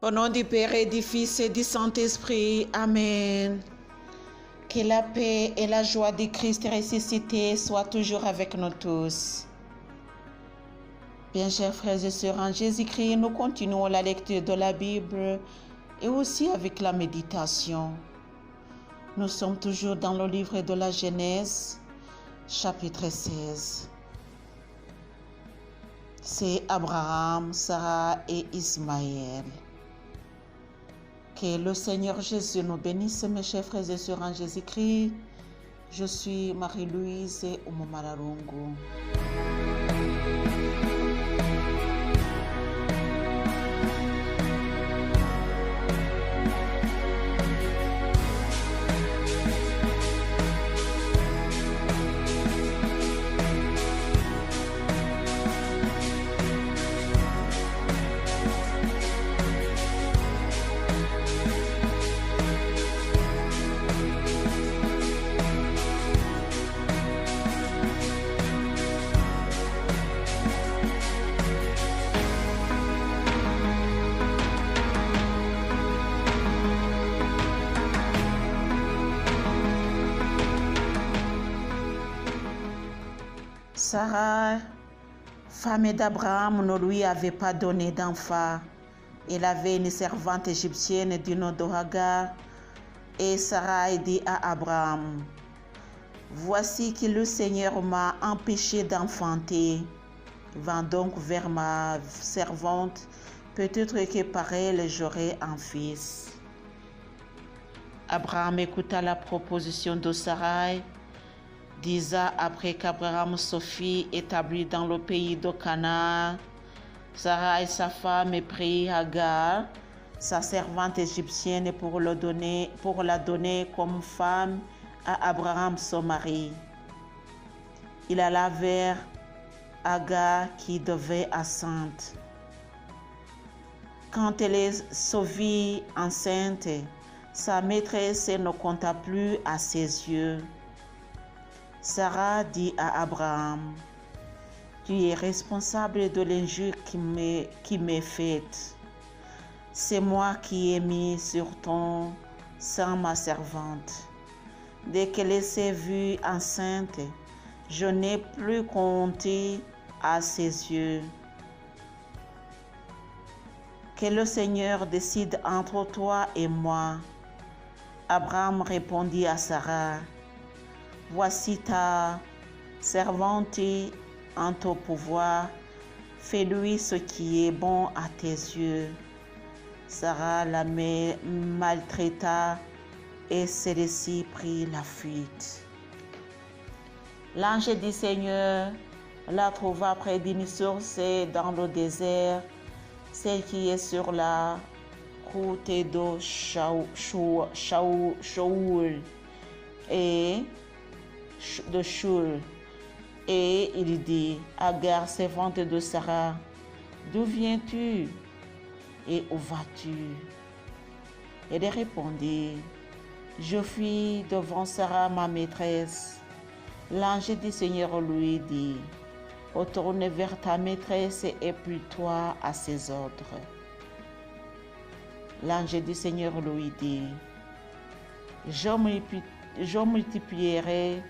Au nom du Père et du Fils et du Saint-Esprit. Amen. Que la paix et la joie du Christ ressuscité soient toujours avec nous tous. Bien, chers frères et sœurs, en Jésus-Christ, nous continuons la lecture de la Bible et aussi avec la méditation. Nous sommes toujours dans le livre de la Genèse, chapitre 16. C'est Abraham, Sarah et Ismaël. Que le Seigneur Jésus nous bénisse, mes chers frères et sœurs en Jésus-Christ. Je suis Marie-Louise Oumoumararungu. Sarah, femme d'Abraham, ne lui avait pas donné d'enfant. Elle avait une servante égyptienne du nom de Hagar. Et Sarah dit à Abraham, « Voici que le Seigneur m'a empêché d'enfanter. Va donc vers ma servante, peut-être que par elle j'aurai un fils. » Abraham écouta la proposition de Sarah. 10 ans après qu'Abraham se fit établi dans le pays de Canaan, Sarah et sa femme prirent Hagar, sa servante égyptienne, pour la donner comme femme à Abraham son mari. Il alla vers Hagar qui devait enceinte. Quand elle se vit enceinte, sa maîtresse ne compta plus à ses yeux. Sarah dit à Abraham, « Tu es responsable de l'injure qui m'est faite. C'est moi qui ai mis sur ton sein ma servante. Dès qu'elle s'est vue enceinte, je n'ai plus compté à ses yeux. Que le Seigneur décide entre toi et moi. » Abraham répondit à Sarah, « Voici ta servante en ton pouvoir, fais-lui ce qui est bon à tes yeux. » Sarah la maltraita et celle-ci prit la fuite. L'ange du Seigneur la trouva près d'une source dans le désert, celle qui est sur la route de Shaoul de Shur. Et il dit, « Hagar, servante de Sarah, d'où viens-tu et où vas-tu » Elle répondit, « Je fuis devant Sarah, ma maîtresse. » L'ange du Seigneur lui dit, « Retourne vers ta maîtresse et plie-toi à ses ordres. » L'ange du Seigneur lui dit, « Je multiplierai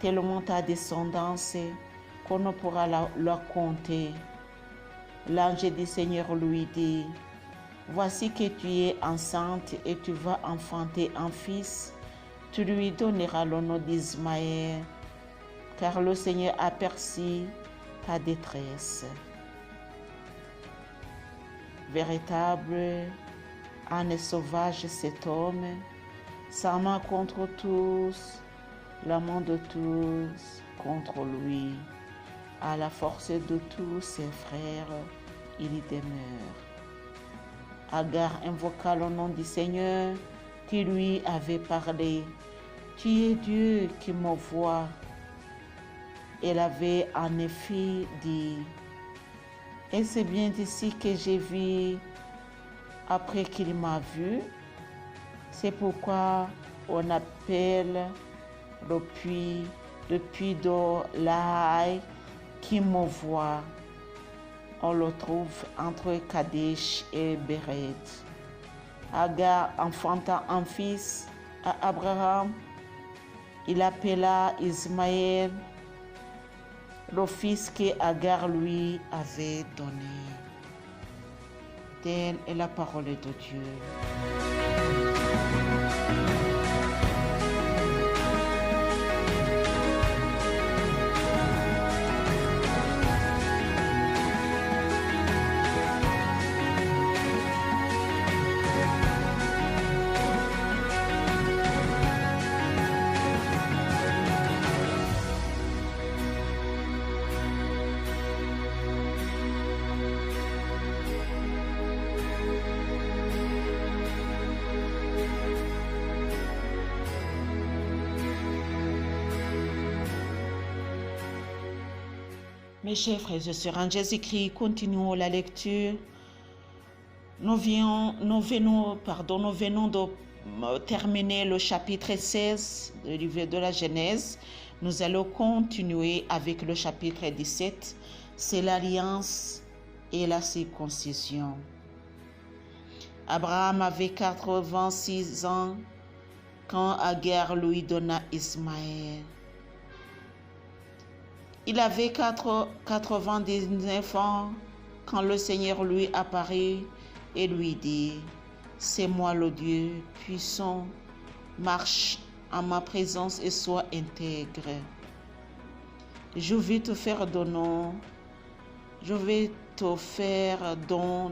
tellement ta descendance qu'on ne pourra la compter. » L'ange du Seigneur lui dit, « Voici que tu es enceinte et tu vas enfanter un fils. Tu lui donneras le nom d'Ismaël, car le Seigneur aperçut ta détresse. » Véritable âne sauvage, cet homme, sa main contre tous, la main de tous contre lui. À la force de tous ses frères, il y demeure. Hagar invoqua le nom du Seigneur qui lui avait parlé. « Tu es Dieu qui me voit. » Elle avait en effet dit, « Et c'est bien d'ici que j'ai vu après qu'il m'a vu. C'est pourquoi on appelle le puits de Lahai qui me voit. On le trouve entre Kadesh et Béred. » Agar enfanta un fils à Abraham. Il appela Ismaël, le fils que Agar lui avait donné. Telle est la parole de Dieu. Mes chers frères et sœurs, en Jésus-Christ, continuons la lecture. Nous venons de terminer le chapitre 16 du livre de la Genèse. Nous allons continuer avec le chapitre 17. C'est l'alliance et la circoncision. Abraham avait 86 ans quand Agar lui donna Ismaël. Il avait 99 ans quand le Seigneur lui apparut et lui dit, « C'est moi le Dieu puissant, marche en ma présence et sois intègre. Je vais te faire don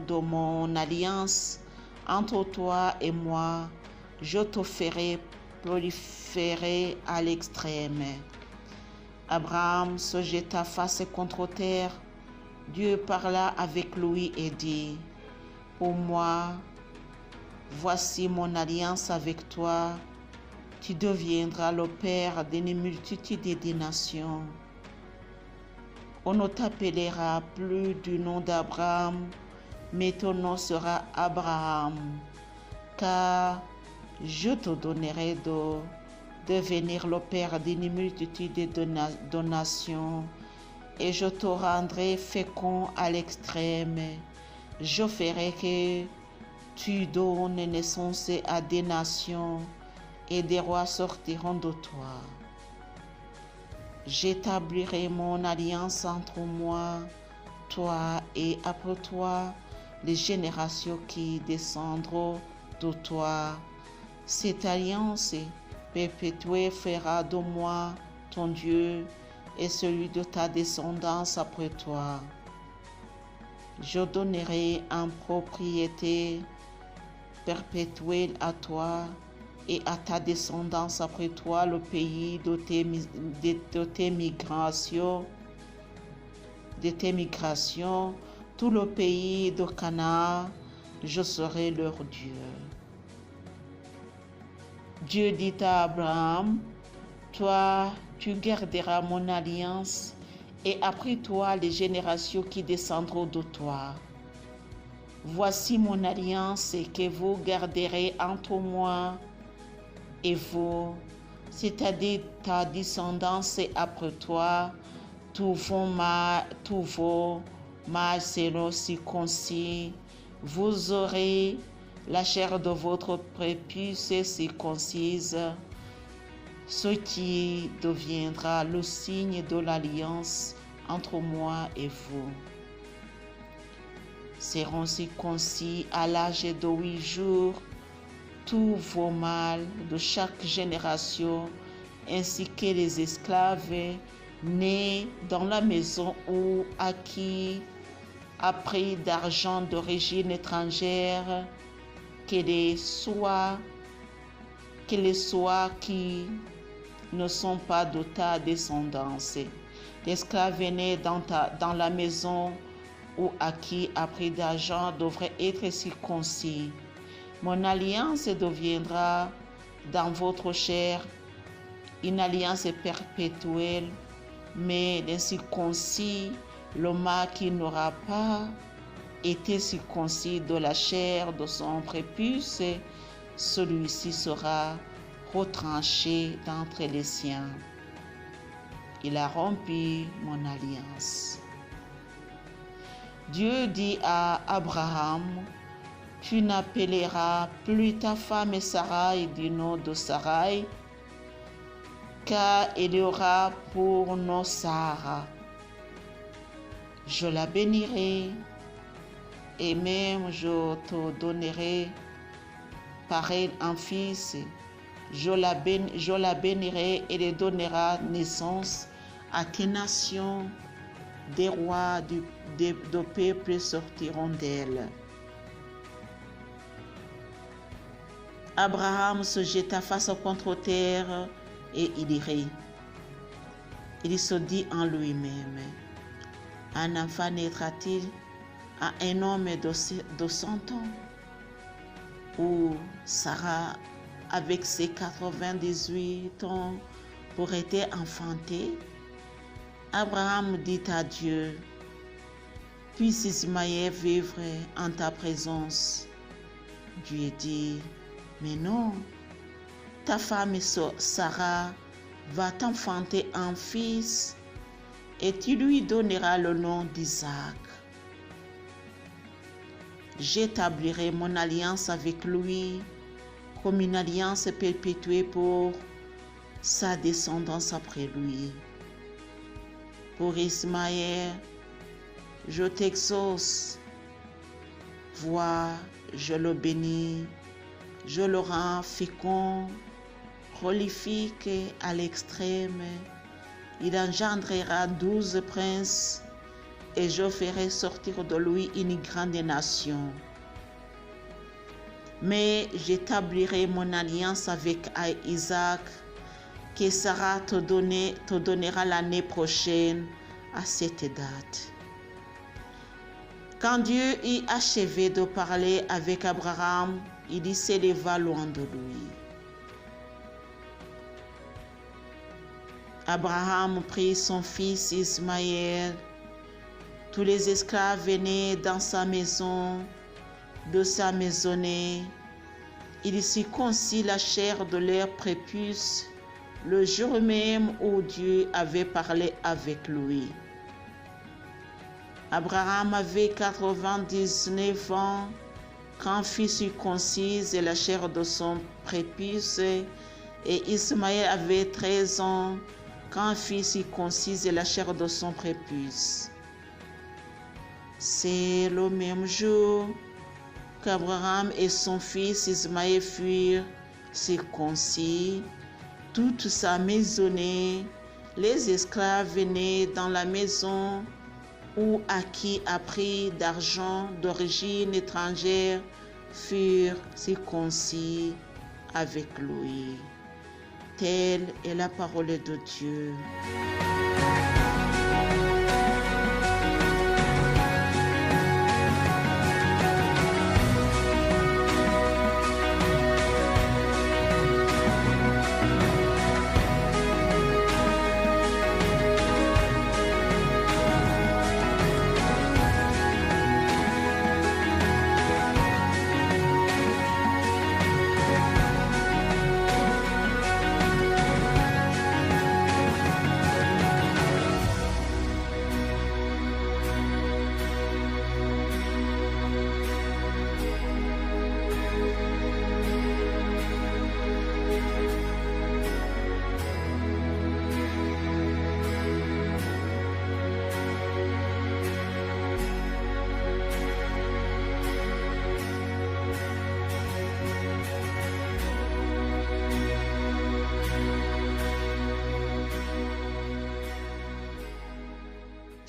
de mon alliance entre toi et moi. Je te ferai proliférer à l'extrême. » Abraham se jeta face contre terre. Dieu parla avec lui et dit, « Pour moi, voici mon alliance avec toi. Tu deviendras le père d'une multitude de nations. On ne t'appellera plus du nom d'Abraham, mais ton nom sera Abraham, car je te donnerai de devenir le père d'une multitude de nations, et je te rendrai fécond à l'extrême. Je ferai que tu donnes naissance à des nations, et des rois sortiront de toi. J'établirai mon alliance entre moi, toi et après toi, les générations qui descendront de toi. Cette alliance perpétuée fera de moi ton Dieu et celui de ta descendance après toi. Je donnerai en propriété perpétuelle à toi et à ta descendance après toi le pays de tes migrations, tout le pays de Canaan, je serai leur Dieu. Dieu dit à Abraham, toi, tu garderas mon alliance et après toi les générations qui descendront de toi. Voici mon alliance que vous garderez entre moi et vous, c'est-à-dire ta descendance et après toi, tous vos mâles seront circoncis. Vous aurez la chair de votre prépuce circoncise, ce qui deviendra le signe de l'alliance entre moi et vous. Seront circoncis à l'âge de 8 jours tous vos mâles de chaque génération, ainsi que les esclaves nés dans la maison ou acquis à prix d'argent d'origine étrangère, que les soient qui ne sont pas de ta descendance. L'esclave né dans la maison ou acquis à prix d'argent devrait être circoncis. Mon alliance deviendra dans votre chair une alliance perpétuelle, mais l'incirconcis, le mâle qui n'aura pas été circoncis de la chair de son prépuce, celui-ci sera retranché d'entre les siens. Il a rompu mon alliance. Dieu dit à Abraham, « tu n'appelleras plus ta femme Sarai du nom de Sarai, car il y aura pour nom Sarah. Je la bénirai, et même je te donnerai par elle un fils. Je la bénirai et elle donnera naissance à tes nations. Des rois de peuples sortiront d'elle. Abraham se jeta face contre terre et il rit. Il se dit en lui-même, un enfant naîtra-t-il à un homme de 100 ans? Ou Sarah, avec ses 98 ans, pourrait-elle enfanter? Abraham dit à Dieu, puisse Ismaël vivre en ta présence. Dieu dit, mais non, ta femme Sarah va t'enfanter un fils et tu lui donneras le nom d'Isaac. J'établirai mon alliance avec lui comme une alliance perpétuée pour sa descendance après lui. Pour Ismaël, je t'exauce. Vois, je le bénis, je le rends fécond, prolifique à l'extrême. Il engendrera 12 princes et je ferai sortir de lui une grande nation. Mais j'établirai mon alliance avec Isaac, que Sarah te donnera l'année prochaine à cette date. Quand Dieu eut achevé de parler avec Abraham, il s'éleva loin de lui. Abraham prit son fils Ismaël. Tous les esclaves venaient dans sa maison, de sa maisonnée. Il circoncit la chair de leur prépuce le jour même où Dieu avait parlé avec lui. Abraham avait 99 ans quand fut circoncise la chair de son prépuce, et Ismaël avait 13 ans quand fut circoncise la chair de son prépuce. C'est le même jour qu'Abraham et son fils Ismaël furent circoncis. Toute sa maisonnée, les esclaves venaient dans la maison ou à qui a pris d'argent d'origine étrangère furent circoncis avec lui. Telle est la parole de Dieu.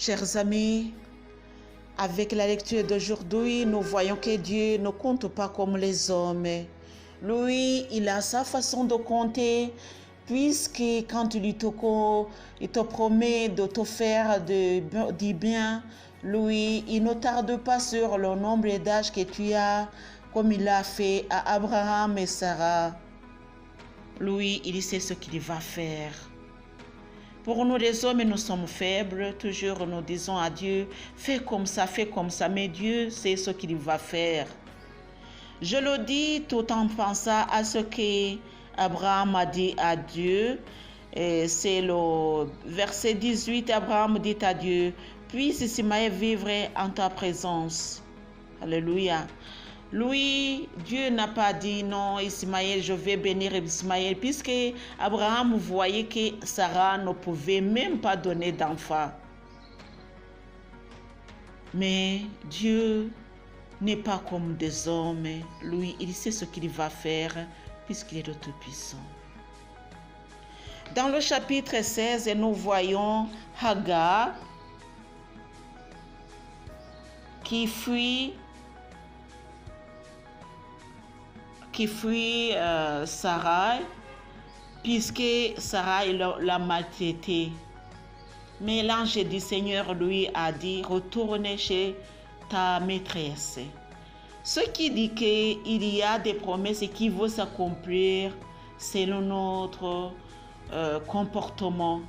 Chers amis, avec la lecture d'aujourd'hui, nous voyons que Dieu ne compte pas comme les hommes. Lui, il a sa façon de compter, puisque quand il te promet de te faire du bien, lui, il ne tarde pas sur le nombre d'âges que tu as, comme il a fait à Abraham et Sarah. Lui, il sait ce qu'il va faire. Pour nous les hommes, nous sommes faibles. Toujours nous disons à Dieu, fais comme ça. Mais Dieu sait ce qu'il va faire. Je le dis tout en pensant à ce qu'Abraham a dit à Dieu. C'est le verset 18. Abraham dit à Dieu, puisse Ismaël vivre en ta présence. Alléluia. Lui, Dieu n'a pas dit non, Ismaël, je vais bénir Ismaël, puisque Abraham voyait que Sarah ne pouvait même pas donner d'enfant. Mais Dieu n'est pas comme des hommes. Lui, il sait ce qu'il va faire, puisqu'il est le Tout-Puissant. Dans le chapitre 16, nous voyons Hagar qui fuit Sarah, puisque Sarah l'a maltraité. Mais l'ange du Seigneur lui a dit, retourne chez ta maîtresse. Ce qui dit qu'il y a des promesses qui vont s'accomplir selon notre comportement.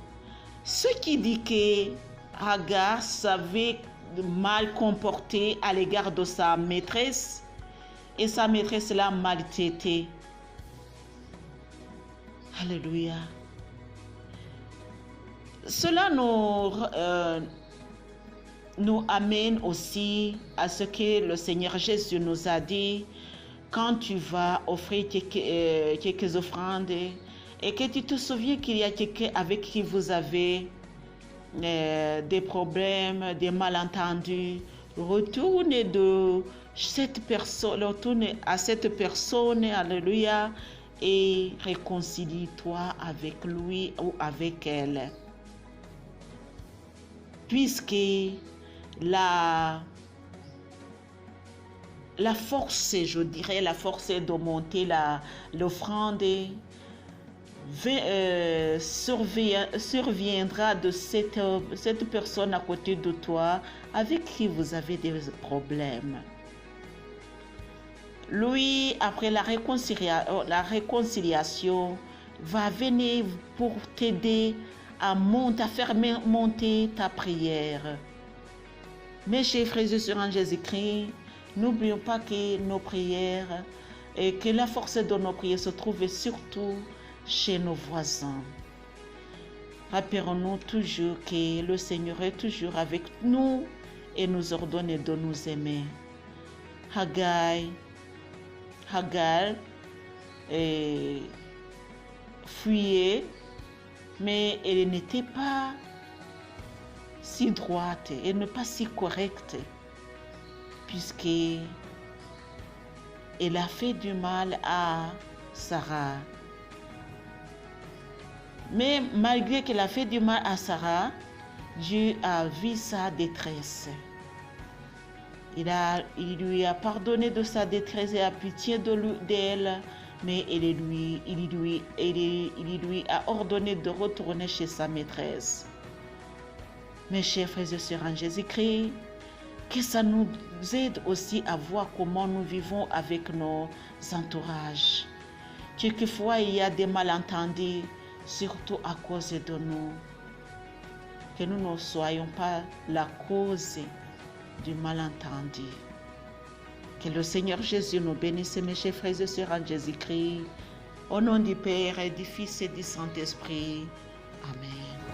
Ce qui dit que Hagar s'avait mal comporté à l'égard de sa maîtresse, et sa maîtresse l'a maltraité. Alléluia. Cela nous amène aussi à ce que le Seigneur Jésus nous a dit: quand tu vas offrir quelques offrandes et que tu te souviens qu'il y a quelqu'un avec qui vous avez des problèmes, des malentendus, retourne à cette personne, alléluia, et réconcilie-toi avec lui ou avec elle. Puisque la force, je dirais, la force de monter l'offrande surviendra de cette personne à côté de toi avec qui vous avez des problèmes. Lui, après la réconciliation, va venir pour t'aider à faire monter ta prière. Mes chers frères et sœurs en Jésus-Christ, n'oublions pas que nos prières et que la force de nos prières se trouve surtout chez nos voisins. Rappelons-nous toujours que le Seigneur est toujours avec nous et nous ordonne de nous aimer. Hagar fuyait, mais elle n'était pas si droite, elle n'est pas si correcte, puisqu'elle a fait du mal à Sarah. Mais malgré qu'elle a fait du mal à Sarah, Dieu a vu sa détresse. Il lui a pardonné de sa détresse et a pitié d'elle, mais il lui a ordonné de retourner chez sa maîtresse. Mes chers frères et sœurs en Jésus-Christ, que ça nous aide aussi à voir comment nous vivons avec nos entourages. Quelquefois, il y a des malentendus, surtout à cause de nous. Que nous ne soyons pas la cause du malentendu. Que le Seigneur Jésus nous bénisse, mes chers frères et sœurs en Jésus-Christ. Au nom du Père et du Fils et du Saint-Esprit. Amen.